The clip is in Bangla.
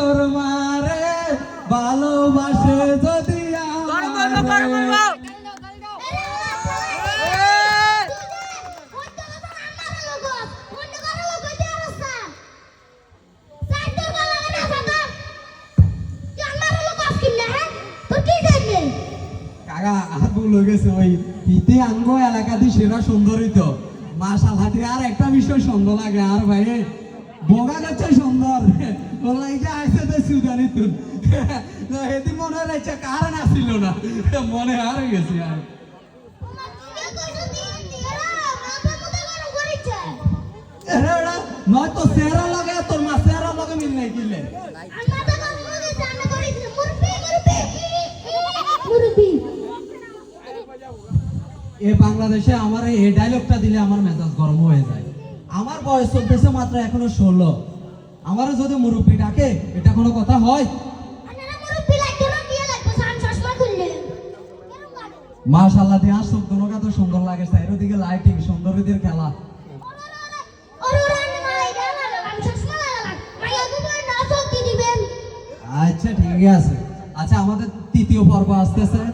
তোর মারে ভালোবাসে যদি কাকা আর ভুল হয়ে গেছে ওই ইতি আঙ্গ এলাকাতে সেরা সুন্দরী তো মাশাআল্লাহ আর একটা বিষয় সুন্দর লাগে আর ভাই বগা গাছে সুন্দর বললাম যে আইসে তো সুদানি তুন এদি মনে হচ্ছে কারণ আসছিল না মনে হারে গেছে আর নয় তো চেহারা লাগে তোর মা চেহারা লাগে মিল নাই কিলে এ বাংলাদেশে আমার এই ডায়লগটা দিলে আমার মেজাজ গরম হয়ে যায় আমার বয়স চলতেছে মাত্র এখনো 16 আমারও যদি মুরব্বি ডাকে এটা কোনো কথা হয় মাশাআল্লাহ দিয়ে আসুক দোনোটা তো সুন্দর লাগে চাইরো দিকে লাইটিং সুন্দরীদের খেলা আচ্ছা ঠিক আছে আচ্ছা আমাদের তৃতীয় পর্ব আসতেছে